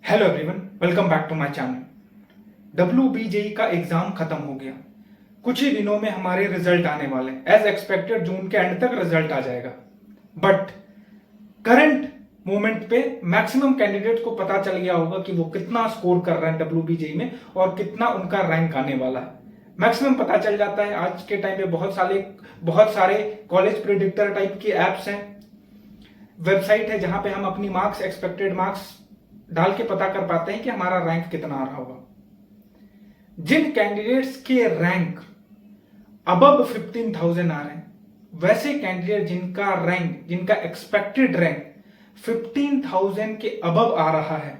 Hello everyone, welcome back to my channel. WBJE का exam खत्म हो गया। कुछ ही दिनों में हमारे रिजल्ट आने वाले हैं। एज एक्सपेक्टेड जून के एंड तक रिजल्ट आ जाएगा। बट करंट मोमेंट पे मैक्सिमम कैंडिडेट को पता चल गया होगा कि वो कितना स्कोर कर रहे हैं WBJE में और कितना उनका रैंक आने वाला है। मैक्सिमम पता चल जाता है। आज के टाइम पे बहुत सारे कॉलेज प्रिडिक्टर टाइप की एप्स हैं, वेबसाइट है जहां पे हम अपनी मार्क्स, एक्सपेक्टेड मार्क्स डाल के पता कर पाते हैं कि हमारा रैंक कितना आ रहा होगा। जिन कैंडिडेट्स के रैंक अबव 15,000 आ रहे हैं, वैसे कैंडिडेट जिनका एक्सपेक्टेड रैंक 15,000 के अबव आ रहा है,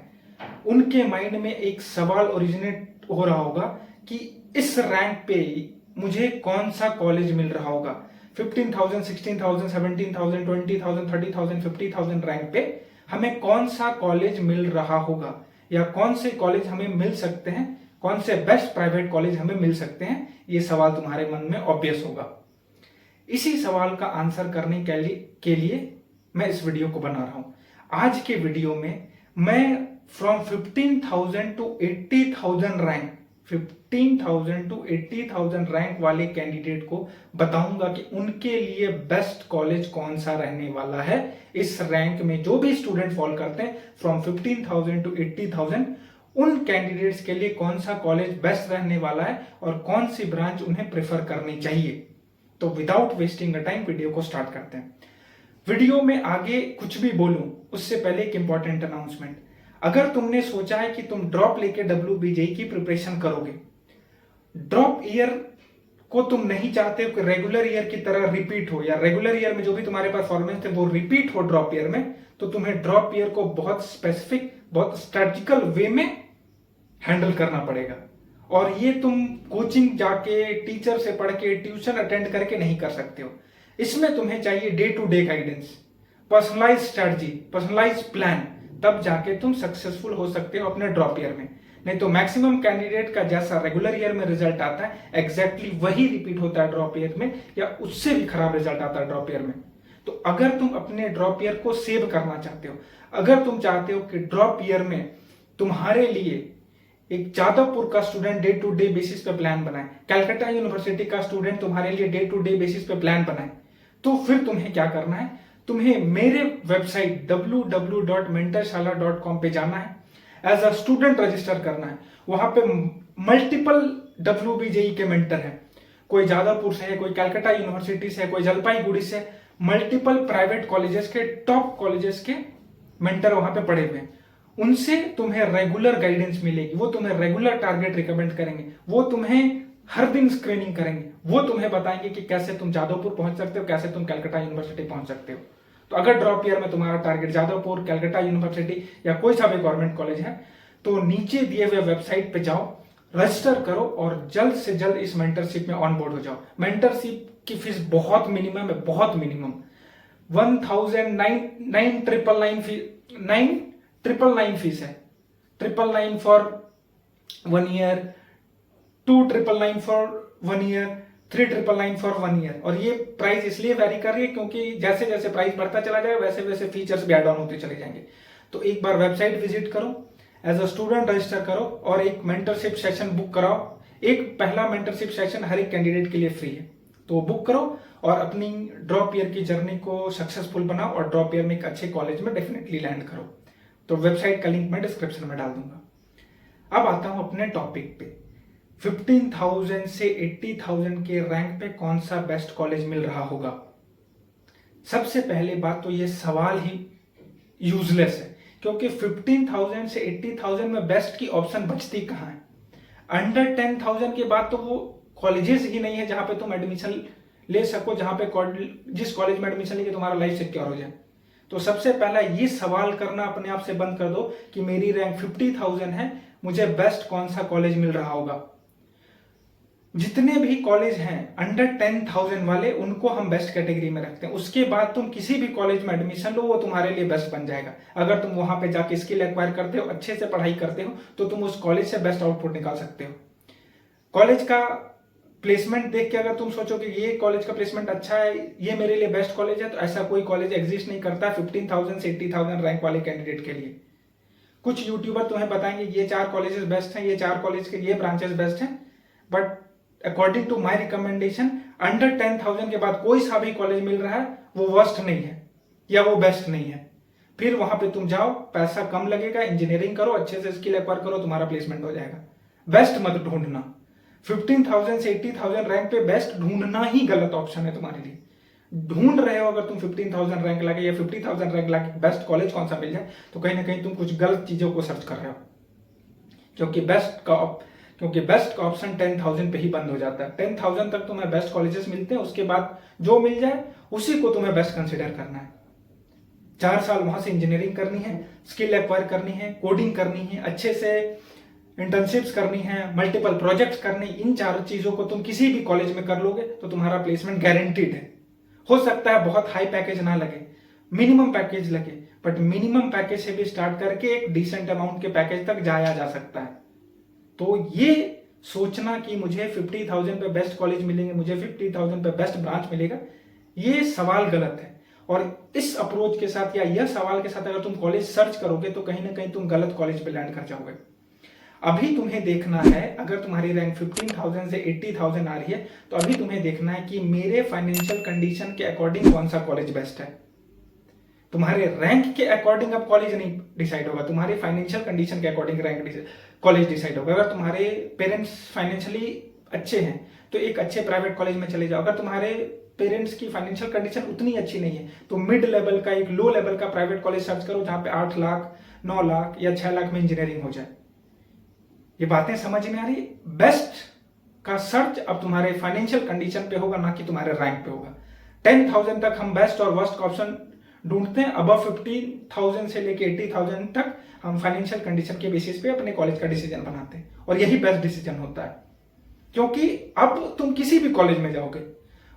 उनके माइंड में एक सवाल ओरिजिनेट हो रहा होगा कि इस रैंक पे मुझे कौन सा कॉलेज मिल रहा होगा। 15,000, 16,000, 17,000, 20,000, 30,000, 50,000 रैंक पे हमें कौन सा कॉलेज मिल रहा होगा, या कौन से कॉलेज हमें मिल सकते हैं, कौन से बेस्ट प्राइवेट कॉलेज हमें मिल सकते हैं। ये सवाल तुम्हारे मन में ऑब्वियस होगा। इसी सवाल का आंसर करने के लिए मैं इस वीडियो को बना रहा हूं। आज के वीडियो में मैं from 15,000 to 80,000 rank 15,000 to 80,000 rank वाले कैंडिडेट को बताऊंगा कि उनके लिए बेस्ट कॉलेज कौन सा रहने वाला है। इस रैंक में जो भी स्टूडेंट फॉल करते हैं फ्रॉम 15,000 टू 80,000, उन कैंडिडेट्स के लिए कौन सा कॉलेज बेस्ट रहने वाला है और कौन सी ब्रांच उन्हें प्रेफर करनी चाहिए। तो विदाउट वेस्टिंग टाइम वीडियो को स्टार्ट करते हैं। वीडियो में आगे कुछ भी बोलूं उससे पहले एक इंपॉर्टेंट अनाउंसमेंट। अगर तुमने सोचा है कि तुम ड्रॉप लेके WBJE की प्रिपरेशन करोगे, ड्रॉप ईयर को तुम नहीं चाहते कि रेगुलर ईयर की तरह रिपीट हो, या रेगुलर ईयर में जो भी तुम्हारे परफॉर्मेंस थे वो रिपीट हो ड्रॉप ईयर में, तो तुम्हें ड्रॉप ईयर को बहुत स्पेसिफिक, बहुत स्ट्रेटेजिकल वे में हैंडल करना पड़ेगा। और ये तुम कोचिंग जाके, टीचर से पढ़ के, ट्यूशन अटेंड करके नहीं कर सकते हो। इसमें तुम्हें चाहिए day to day guidance, personalise strategy, personalise plan. तब जाके तुम सक्सेसफुल हो सकते हो अपने ड्रॉप ईयर में। नहीं तो मैक्सिमम कैंडिडेट का जैसा रेगुलर ईयर में रिजल्ट आता है, एग्जैक्टली वही रिपीट होता है ड्रॉप ईयर में, या उससे भी खराब रिजल्ट आता है ड्रॉप ईयर में। तो अगर तुम अपने ड्रॉप ईयर को सेव करना चाहते हो, अगर तुम चाहते हो कि ड्रॉप ईयर में तुम्हारे लिए एक जादवपुर का student day to day basis पे प्लान बनाए, कलकत्ता यूनिवर्सिटी का स्टूडेंट तुम्हारे लिए डे टू डे बेसिस पे प्लान बनाए, तो फिर तुम्हें क्या करना है, तुम्हें मेरे वेबसाइट www.mentorshala.com पे जाना है, एज अ स्टूडेंट रजिस्टर करना है। वहां पे मल्टीपल WBJE के मेंटर हैं। कोई जादवपुर से है, कोई कलकत्ता यूनिवर्सिटी से है, कोई जलपाईगुड़ी से, मल्टीपल प्राइवेट कॉलेजेस के, टॉप कॉलेजेस के मेंटर वहां पे पढ़े हुए हैं। उनसे तुम्हें रेगुलर गाइडेंस मिलेगी, वो तुम्हें रेगुलर टारगेट रिकमेंड करेंगे, वो तुम्हें हर दिन स्क्रीनिंग करेंगे, वो तुम्हें बताएंगे कि कैसे तुम जादवपुर पहुंच सकते हो, कैसे तुम कलकत्ता यूनिवर्सिटी पहुंच सकते हो। तो अगर ड्रॉप ईयर में तुम्हारा टारगेट जादवपुर, कलकत्ता यूनिवर्सिटी या कोई सा भी गवर्नमेंट कॉलेज है, तो नीचे दिए हुए वेबसाइट पे जाओ, रजिस्टर करो और जल्द से जल्द इस मेंटरशिप में ऑन बोर्ड हो जाओ। मेंटरशिप की फीस बहुत मिनिमम है, बहुत मिनिमम 1,999 फीस है। 999 for 1 year, 2,999 for 1 year, 3,999 for 1 year. और ये प्राइस इसलिए वैरी कर रही है क्योंकि जैसे जैसे प्राइस बढ़ता चला जाएगा वैसे वैसे फीचर्स भी ऐड ऑन होते चले जाएंगे। तो एक बार वेबसाइट विजिट करो, एज अ स्टूडेंट रजिस्टर करो और एक मेंटरशिप सेशन बुक कराओ। एक पहला मेंटरशिप सेशन हर एक कैंडिडेट के लिए फ्री है, तो बुक करो और अपनी ड्रॉप ईयर की जर्नी को सक्सेसफुल बनाओ और ड्रॉप ईयर में एक अच्छे कॉलेज में डेफिनेटली लैंड करो। तो वेबसाइट का लिंक मैं डिस्क्रिप्शन में डाल दूंगा। अब आता हूं अपने टॉपिक पे। 15,000 से 80,000 के रैंक पे कौन सा बेस्ट कॉलेज मिल रहा होगा। सबसे पहले बात तो ये सवाल ही यूजलेस है, क्योंकि 15,000 से 80,000 में बेस्ट की ऑप्शन बचती कहां है। अंडर 10,000 के बाद तो वो कॉलेजेस ही नहीं है जहां पे तुम एडमिशन ले सको, जहां पे जिस कॉलेज में एडमिशन लेके तुम्हारा लाइफ सिक्योर हो जाए। तो सबसे पहला ये सवाल करना अपने आप से बंद कर दो कि मेरी रैंक 50,000 है, मुझे बेस्ट कौन सा कॉलेज मिल रहा होगा। जितने भी कॉलेज हैं अंडर 10,000 वाले, उनको हम बेस्ट कैटेगरी में रखते हैं। उसके बाद तुम किसी भी कॉलेज में एडमिशन लो, वो तुम्हारे लिए बेस्ट बन जाएगा। अगर तुम वहां पे जाके स्किल एक्वायर करते हो, अच्छे से पढ़ाई करते हो, तो तुम उस कॉलेज से बेस्ट आउटपुट निकाल सकते हो। कॉलेज का प्लेसमेंट देख के अगर तुम सोचो कि ये कॉलेज का प्लेसमेंट अच्छा है, ये मेरे लिए बेस्ट कॉलेज है, तो ऐसा कोई कॉलेज एग्जिस्ट नहीं करता 15,000 से 80,000 रैंक वाले कैंडिडेट के लिए। कुछ यूट्यूबर तुम्हें बताएंगे ये 4 कॉलेजेस बेस्ट हैं, ये 4 कॉलेज के ये ब्रांचेस बेस्ट हैं, but according to my recommendation under 10,000 के बाद कोई सा भी कॉलेज मिल रहा है वो वर्स्ट नहीं है या वो बेस्ट नहीं है। फिर वहां पे तुम जाओ, पैसा कम लगेगा, इंजीनियरिंग करो, अच्छे से स्किल एक्वायर करो, तुम्हारा प्लेसमेंट हो जाएगा। बेस्ट मत ढूंढना। 15,000 से 80,000 रैंक पे बेस्ट ढूंढना ही गलत ऑप्शन है तुम्हारे लिए। ढूंढ रहे हो अगर तुम 15,000 रैंक लाके या 50,000 रैंक लाके बेस्ट कॉलेज कौन सा मिल जाए, तो कहीं ना कहीं तुम कुछ गलत चीजों को सर्च कर रहे हो, क्योंकि बेस्ट का ऑप्शन 10,000 पे ही बंद हो जाता है। 10,000 तक तुम्हें बेस्ट कॉलेजेस मिलते हैं, उसके बाद जो मिल जाए उसी को तुम्हें बेस्ट कंसिडर करना है। 4 साल वहां से इंजीनियरिंग करनी है, स्किल एक्वायर करनी है, कोडिंग करनी है, अच्छे से इंटर्नशिप्स करनी है, मल्टीपल प्रोजेक्ट्स करने, इन 4 चीजों को तुम किसी भी कॉलेज में कर लोगे तो तुम्हारा प्लेसमेंट गारंटीड है। हो सकता है बहुत हाई पैकेज ना लगे, मिनिमम पैकेज लगे, बट मिनिमम पैकेज से भी स्टार्ट करके एक डिसेंट अमाउंट के पैकेज तक जाया जा सकता है। तो ये सोचना कि मुझे 50,000 पे बेस्ट कॉलेज मिलेंगे, मुझे 50,000 पे बेस्ट ब्रांच मिलेगा, ये सवाल गलत है। और इस अप्रोच के साथ या यह सवाल के साथ अगर तुम कॉलेज सर्च करोगे तो कहीं ना कहीं तुम गलत कॉलेज पे लैंड कर जाओगे। अभी तुम्हें देखना है, अगर तुम्हारी रैंक 15,000 से 80,000 आ रही है तो अभी तुम्हें देखना है कि मेरे फाइनेंशियल कंडीशन के अकॉर्डिंग कौन सा कॉलेज बेस्ट है। तुम्हारे रैंक के अकॉर्डिंग अब कॉलेज नहीं डिसाइड होगा, तुम्हारे फाइनेंशियल कंडीशन के अकॉर्डिंग रैंक कॉलेज डिसाइड होगा। अगर तुम्हारे पेरेंट्स फाइनेंशियली अच्छे हैं तो एक अच्छे प्राइवेट कॉलेज में चले जाओ। अगर तुम्हारे पेरेंट्स की फाइनेंशियल कंडीशन उतनी अच्छी नहीं है तो मिड लेवल का, एक लो लेवल का प्राइवेट कॉलेज सर्च करो जहां पे 8 लाख 9 लाख या 6 लाख में इंजीनियरिंग हो जाए। ये बातें समझ में आ रही? बेस्ट का सर्च अब तुम्हारे फाइनेंशियल कंडीशन पे होगा, ना कि तुम्हारे रैंक पे होगा। 10,000 तक हम बेस्ट और वर्स्ट का ऑप्शन ढूंढते हैं, अबव 50,000 से लेके 80,000 तक हम फाइनेंशियल कंडीशन के बेसिस पे अपने कॉलेज का डिसीजन बनाते हैं, और यही बेस्ट डिसीजन होता है। क्योंकि अब तुम किसी भी कॉलेज में जाओगे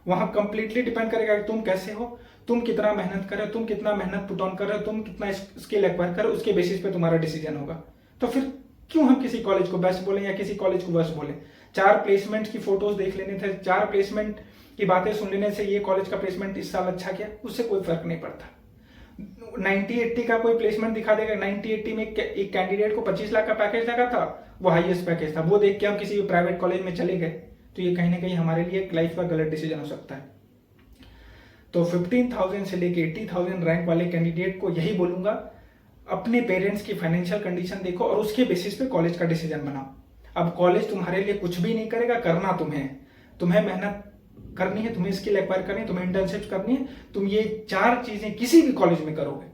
वहां कंप्लीटली डिपेंड करेगा कि तुम कैसे हो, तुम कितना मेहनत कर रहे हो, तुम कितना मेहनत पुट ऑन कर रहे हो, तुम कितना स्किल एक्वायर कर रहे हो, उसके बेसिस पे तुम्हारा डिसीजन होगा। तो फिर क्यों हम किसी कॉलेज को बेस्ट बोले या किसी कॉलेज को वर्स्ट बोले? 4 प्लेसमेंट की फोटोज देख लेने थे, 4 प्लेसमेंट की बातें सुन लेने से ये कॉलेज का प्लेसमेंट इस साल अच्छा किया, उससे कोई फर्क नहीं पड़ता। 90-80 का कोई प्लेसमेंट दिखा देगा, 90-80 में एक कैंडिडेट को 25 लाख का पैकेज लगा था, वो हाईएस्ट पैकेज था, वो देख के हम किसी भी प्राइवेट कॉलेज में चले गए, तो ये कहीं ना कहीं हमारे लिए एक लाइफ का गलत डिसीजन हो सकता है। तो 15,000 से लेके 80,000 रैंक वाले कैंडिडेट को यही बोलूंगा, अपने पेरेंट्स की फाइनेंशियल कंडीशन देखो और उसके बेसिस पे कॉलेज का डिसीजन बनाओ। अब कॉलेज तुम्हारे लिए कुछ भी नहीं करेगा, करना तुम्हें मेहनत करनी है, तुम्हें स्किल एक्वायर करनी है, तुम्हें इंटर्नशिप करनी है। तुम ये 4 चीजें किसी भी कॉलेज में करोगे,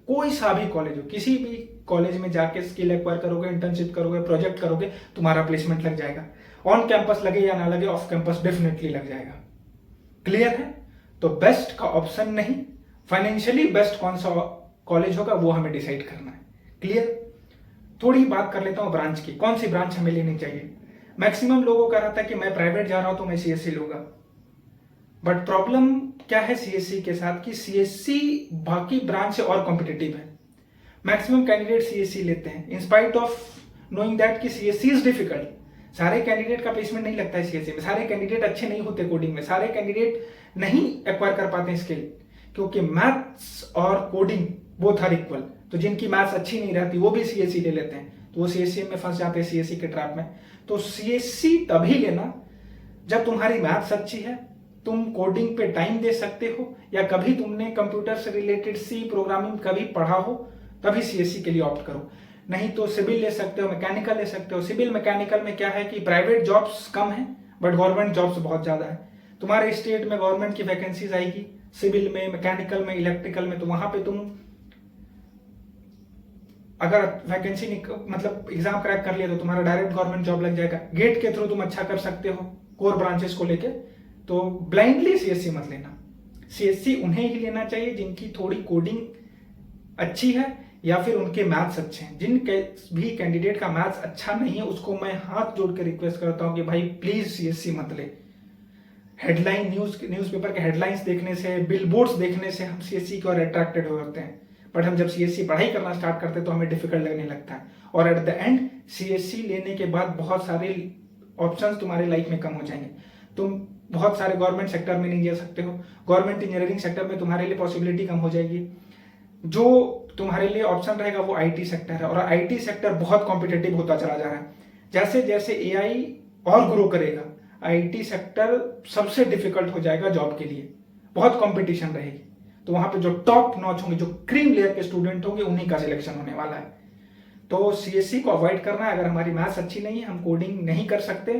कोई सा भी कॉलेज हो, किसी भी कॉलेज में जाके स्किल एक्वायर करोगे, इंटर्नशिप करोगे, प्रोजेक्ट करोगे, तुम्हारा प्लेसमेंट लग जाएगा। ऑन कैंपस लगे या ना लगे, ऑफ कैंपस डेफिनेटली लग जाएगा। क्लियर है? तो बेस्ट का ऑप्शन नहीं, फाइनेंशियली बेस्ट कौन सा कॉलेज होगा वो हमें डिसाइड करना है। क्लियर? थोड़ी बात कर लेता हूं ब्रांच की, कौन सी ब्रांच हमें लेनी चाहिए। मैक्सिमम लोगों का रहता है कि मैं प्राइवेट जा रहा हूं तो मैं सीएससी लूंगा, बट प्रॉब्लम क्या है सीएससी के साथ कि सीएससी बाकी ब्रांच से और कॉम्पिटिटिव है। मैक्सिमम कैंडिडेट सीएससी लेते हैं इंस्पाइट ऑफ नोइंग दैट कि सीएससी इज डिफिकल्ट। सारे कैंडिडेट का प्लेसमेंट नहीं लगता है सीएससी में, सारे कैंडिडेट अच्छे नहीं होते कोडिंग में, सारे कैंडिडेट नहीं एक्वायर कर पाते स्किल, क्योंकि मैथ्स और कोडिंग बोथ आर इक्वल। तो जिनकी मैथ्स अच्छी नहीं रहती वो भी सीएससी ले लेते हैं, तो वो सीएससी में फंस जाते हैं, सीएससी के ट्रैप में। तो सीएससी तभी लेना जब तुम्हारी मैथ्स अच्छी है, तुम कोडिंग पे टाइम दे सकते हो, या कभी तुमने कंप्यूटर से रिलेटेड सी प्रोग्रामिंग कभी पढ़ा हो, तभी सीएससी के लिए ऑप्ट करो। नहीं तो सिविल ले सकते हो, मैकेनिकल ले सकते हो। सिविल मैकेनिकल में क्या है कि प्राइवेट जॉब्स कम है बट गवर्नमेंट जॉब्स बहुत ज्यादा है। तुम्हारे स्टेट में गवर्नमेंट की वैकेंसीज आएगी सिविल में, मैकेनिकल में, इलेक्ट्रिकल में, तो वहां पे तुम अगर वैकेंसी मतलब एग्जाम क्रैक कर लिया तो तुम्हारा डायरेक्ट गवर्नमेंट जॉब लग जाएगा। गेट के थ्रू तुम अच्छा कर सकते हो कोर ब्रांचेस को लेके। तो ब्लाइंडली सीएससी मत लेना। सीएससी उन्हें ही लेना चाहिए जिनकी थोड़ी कोडिंग अच्छी है या फिर उनके मैथ्स अच्छे हैं। जिनके भी कैंडिडेट का मैथ्स अच्छा नहीं है उसको मैं हाथ जोड़ के रिक्वेस्ट करता हूं कि भाई प्लीज सीएससी मत ले। हेडलाइन न्यूज़पेपर के हेडलाइंस देखने से, बिलबोर्ड्स देखने से हम सीएससी की ओर अट्रैक्टेड हो जाते हैं, बट हम जब सीएससी पढ़ाई करना स्टार्ट करते हैं तो हमें डिफिकल्ट लगने लगता है, और एट द एंड सीएससी लेने के बाद बहुत सारे ऑप्शंस तुम्हारे लाइफ में कम हो जाएंगे। तुम बहुत सारे गवर्नमेंट सेक्टर में नहीं जा सकते हो, गवर्नमेंट इंजीनियरिंग सेक्टर में तुम्हारे लिए पॉसिबिलिटी कम हो जाएगी। जो तुम्हारे लिए ऑप्शन रहेगा वो आईटी सेक्टर है, और आईटी सेक्टर बहुत कॉम्पिटिटिव होता चला जा रहा है। जैसे जैसे एआई और ग्रो करेगा, आईटी सेक्टर सबसे डिफिकल्ट हो जाएगा जॉब के लिए, बहुत कंपटीशन रहेगी। तो वहां पे जो टॉप नॉच होंगे, जो क्रीम लेयर के स्टूडेंट होंगे, उन्हीं का सिलेक्शन होने वाला है। तो सीएससी को अवॉइड करना है। अगर हमारी मैथ्स अच्छी नहीं है, हम कोडिंग नहीं कर सकते,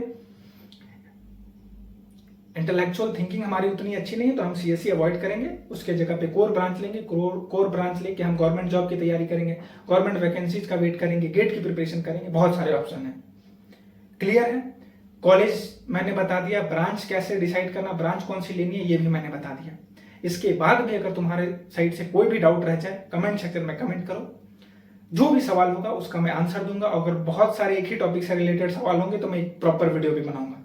इंटेलेक्चुअल थिंकिंग हमारी उतनी अच्छी नहीं है, तो हम सीएससी अवॉइड करेंगे। उसके जगह पे कोर ब्रांच लेंगे। कोर ब्रांच लेके हम गवर्नमेंट जॉब की तैयारी करेंगे, गवर्नमेंट वैकेंसीज का वेट करेंगे, गेट की प्रिपरेशन करेंगे। बहुत सारे ऑप्शन है। क्लियर है? कॉलेज मैंने बता दिया, ब्रांच कैसे डिसाइड करना, ब्रांच कौन सी लेनी है, ये भी मैंने बता दिया। इसके बाद भी अगर तुम्हारे साइड से कोई भी डाउट रह जाए, कमेंट सेक्शन में कमेंट करो। जो भी सवाल होगा उसका मैं आंसर दूंगा। अगर बहुत सारे एक ही टॉपिक से रिलेटेड सवाल होंगे तो मैं एक प्रॉपर वीडियो भी बनाऊंगा।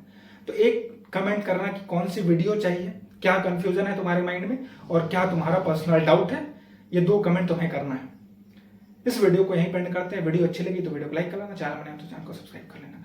तो एक कमेंट करना कि कौन सी वीडियो चाहिए, क्या कंफ्यूजन है तुम्हारे माइंड में, और क्या तुम्हारा पर्सनल डाउट है। ये 2 कमेंट तुम्हें करना है। इस वीडियो को यहीं पे एंड करते हैं। वीडियो अच्छी लगी तो वीडियो को लाइक कर लेना, चैनल बनाए तो चैनल को सब्सक्राइब कर लेना।